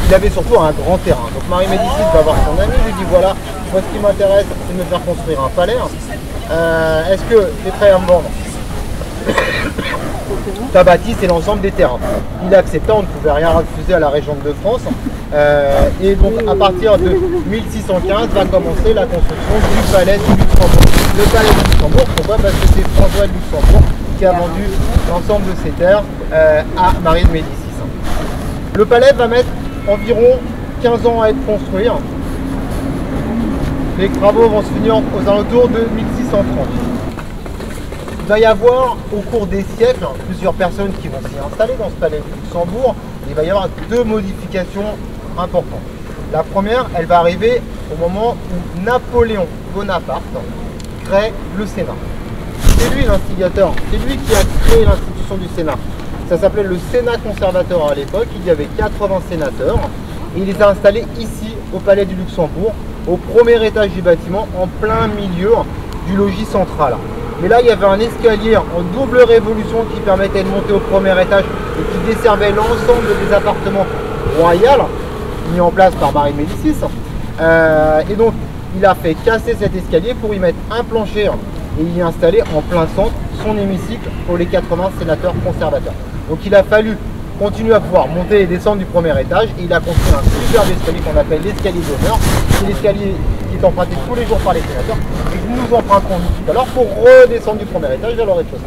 il avait surtout un grand terrain. Donc Marie Médicis va voir son ami, lui dit voilà, moi ce qui m'intéresse, c'est de me faire construire un palais. Est-ce que tu es prêt à me vendre ta bâtisse et l'ensemble des terrains? Il accepta, on ne pouvait rien refuser à la région de France. Et donc à partir de 1615 va commencer la construction du palais du Luxembourg. Le palais du Luxembourg, pourquoi? Parce que c'est François de Luxembourg qui a vendu l'ensemble de ses terres à Marie de Médicis. Le palais va mettre environ 15 ans à être construit. Les travaux vont se finir aux alentours de 1630. Il va y avoir au cours des siècles plusieurs personnes qui vont s'y installer dans ce palais du Luxembourg. Il va y avoir deux modifications importantes. La première, elle va arriver au moment où Napoléon Bonaparte crée le Sénat. C'est lui l'instigateur, c'est lui qui a créé l'institution du Sénat. Ça s'appelait le Sénat conservateur à l'époque, il y avait 80 sénateurs et il les a installés ici au palais du Luxembourg, au premier étage du bâtiment, en plein milieu du logis central. Mais là, il y avait un escalier en double révolution qui permettait de monter au premier étage et qui desservait l'ensemble des appartements royaux mis en place par Marie de Médicis. Et donc, il a fait casser cet escalier pour y mettre un plancher et y installer en plein centre son hémicycle pour les 80 sénateurs conservateurs. Donc, il a fallu continuer à pouvoir monter et descendre du premier étage et il a construit un superbe escalier qu'on appelle l'escalier d'honneur. C'est l'escalier qui est emprunté tous les jours par les sénateurs et que nous emprunterons tout à l'heure pour redescendre du premier étage vers le rez-de-chaussée.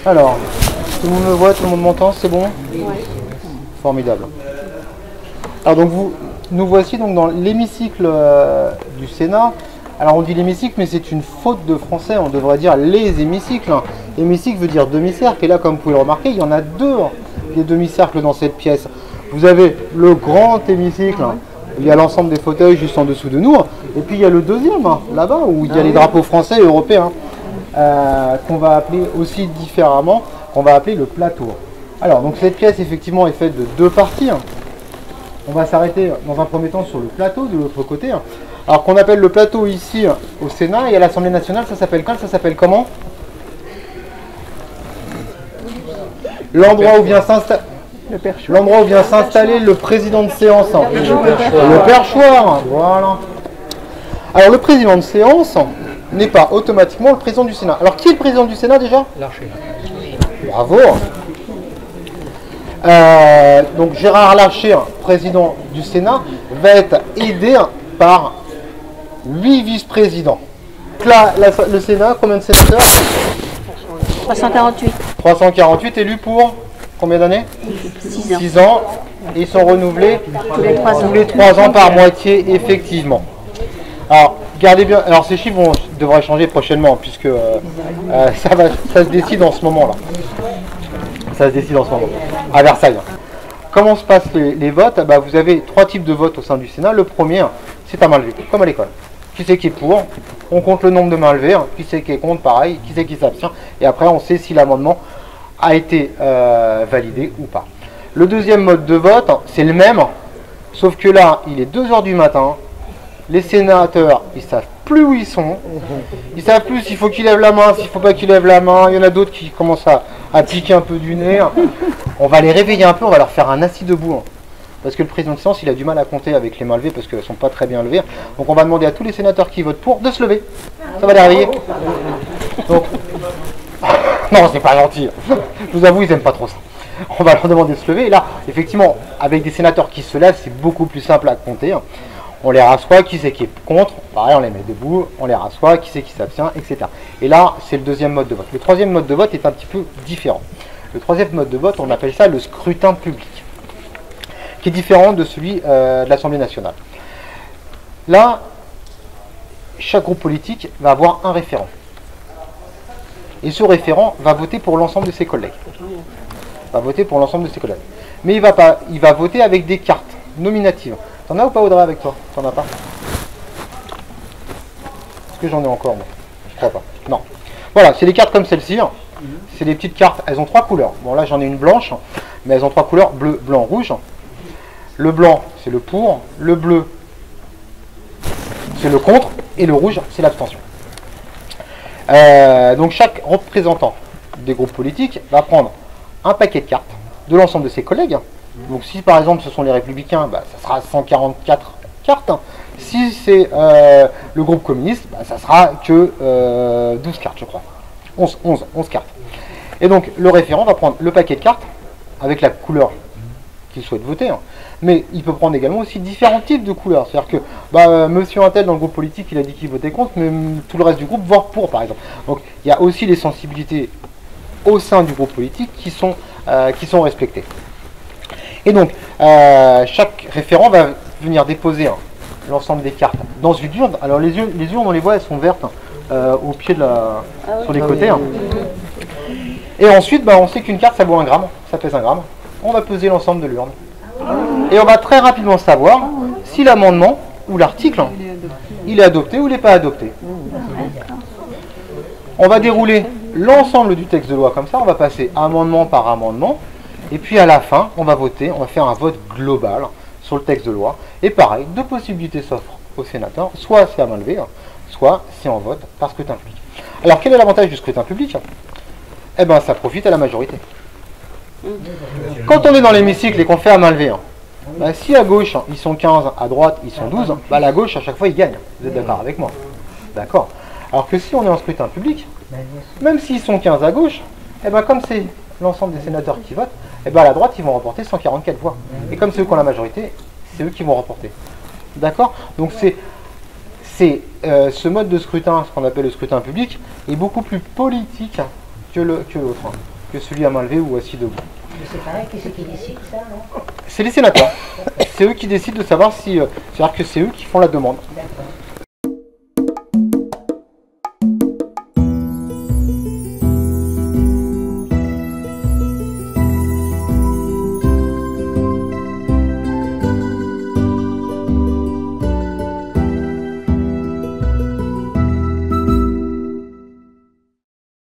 Alors, tout le monde me voit, tout le monde m'entend, c'est bon? Oui. Formidable. Alors donc nous voici donc dans l'hémicycle du Sénat. Alors on dit l'hémicycle, mais c'est une faute de français, on devrait dire les hémicycles. Hémicycle veut dire demi-cercle, et là comme vous pouvez le remarquer, il y en a deux des demi-cercles dans cette pièce. Vous avez le grand hémicycle, il y a l'ensemble des fauteuils juste en dessous de nous, et puis il y a le deuxième, là-bas, où il y a les drapeaux français et européens. Qu'on va appeler aussi différemment, qu'on va appeler le plateau. Alors, donc cette pièce effectivement est faite de deux parties. On va s'arrêter dans un premier temps sur le plateau de l'autre côté. Alors qu'on appelle le plateau ici au Sénat et à l'Assemblée nationale, ça s'appelle quand? Ça s'appelle comment? L'endroit où vient s'installer le président de séance. Le perchoir. Voilà. Alors le président de séance n'est pas automatiquement le président du Sénat. Alors qui est le président du Sénat déjà? Larcher. Bravo. Donc Gérard Larcher, président du Sénat, va être aidé par 8 vice-présidents. Là, le Sénat, combien de sénateurs? 348. 348 élus pour combien d'années? 6 ans. 6 ans. Et ils sont renouvelés tous les 3 ans par moitié, effectivement. Alors, regardez bien, alors ces chiffres vont devrait changer prochainement, puisque ça se décide en ce moment-là. Ça se décide en ce moment, à Versailles. Comment se passent les votes? Vous avez 3 types de votes au sein du Sénat. Le premier, c'est à main levée, comme à l'école. Qui c'est qui est pour? On compte le nombre de mains levées. Qui c'est qui est contre? Pareil. Qui c'est qui s'abstient? Et après, on sait si l'amendement a été validé ou pas. Le deuxième mode de vote, c'est le même, sauf que là, il est 2 h du matin. Les sénateurs, ils savent plus où ils sont. Ils savent plus s'il faut qu'ils lèvent la main, s'il faut pas qu'ils lèvent la main. Il y en a d'autres qui commencent à piquer un peu du nez. On va les réveiller un peu, on va leur faire un assis debout. Parce que le président de séance, il a du mal à compter avec les mains levées parce qu'elles ne sont pas très bien levées. Donc on va demander à tous les sénateurs qui votent pour de se lever. Ça va les réveiller. Donc... non, c'est pas gentil. Je vous avoue, ils n'aiment pas trop ça. On va leur demander de se lever. Et là, effectivement, avec des sénateurs qui se lèvent, c'est beaucoup plus simple à compter. On les rassoit, qui c'est qui est contre, pareil, on les met debout, on les rassoit, qui c'est qui s'abstient, etc. Et là, c'est le deuxième mode de vote. Le troisième mode de vote est un petit peu différent. Le troisième mode de vote, on appelle ça le scrutin public, qui est différent de celui de l'Assemblée nationale. Là, chaque groupe politique va avoir un référent. Et ce référent va voter pour l'ensemble de ses collègues. Mais il va voter avec des cartes nominatives. T'en as ou pas, Audrey, avec toi? T'en as pas? Est-ce que j'en ai encore, moi? Je crois pas. Non. Voilà, c'est des cartes comme celle-ci. C'est des petites cartes. Elles ont 3 couleurs. Bon, là, j'en ai une blanche, mais elles ont 3 couleurs, bleu, blanc, rouge. Le blanc, c'est le pour. Le bleu, c'est le contre. Et le rouge, c'est l'abstention. Donc, chaque représentant des groupes politiques va prendre un paquet de cartes de l'ensemble de ses collègues. Donc si par exemple ce sont les Républicains, ça sera 144 cartes. Si c'est le groupe communiste, ça sera que 12 cartes, je crois. 11 cartes. Et donc le référent va prendre le paquet de cartes avec la couleur qu'il souhaite voter. Mais il peut prendre également aussi différents types de couleurs. C'est-à-dire que monsieur Untel dans le groupe politique, il a dit qu'il votait contre, mais tout le reste du groupe vote pour, par exemple. Donc il y a aussi les sensibilités au sein du groupe politique qui sont respectées. Et donc, chaque référent va venir déposer l'ensemble des cartes dans une urne. Alors les urnes, on les voit, elles sont vertes au pied de sur les côtés. Et ensuite, on sait qu'une carte, ça vaut 1 gramme, ça pèse 1 gramme. On va peser l'ensemble de l'urne. Et on va très rapidement savoir si l'amendement ou l'article, il est adopté ou il n'est pas adopté. On va dérouler l'ensemble du texte de loi comme ça, on va passer amendement par amendement. Et puis à la fin, on va voter, on va faire un vote global sur le texte de loi. Et pareil, 2 possibilités s'offrent aux sénateurs, soit c'est à main levée, soit c'est en vote par scrutin public. Alors quel est l'avantage du scrutin public? Ça profite à la majorité. Quand on est dans l'hémicycle et qu'on fait à main levée, si à gauche ils sont 15, à droite ils sont 12, la gauche à chaque fois ils gagnent. Vous êtes d'accord avec moi? D'accord. Alors que si on est en scrutin public, même s'ils sont 15 à gauche, comme c'est l'ensemble des sénateurs qui votent, à la droite, ils vont remporter 144 voix. Et comme c'est eux qui ont la majorité, c'est eux qui vont remporter. D'accord? Donc ce mode de scrutin, ce qu'on appelle le scrutin public, est beaucoup plus politique que l'autre, que celui à main levée ou assis debout. Mais c'est pareil, qui c'est qui décide ça, non? C'est les sénateurs. C'est eux qui décident de savoir si... c'est-à-dire que c'est eux qui font la demande.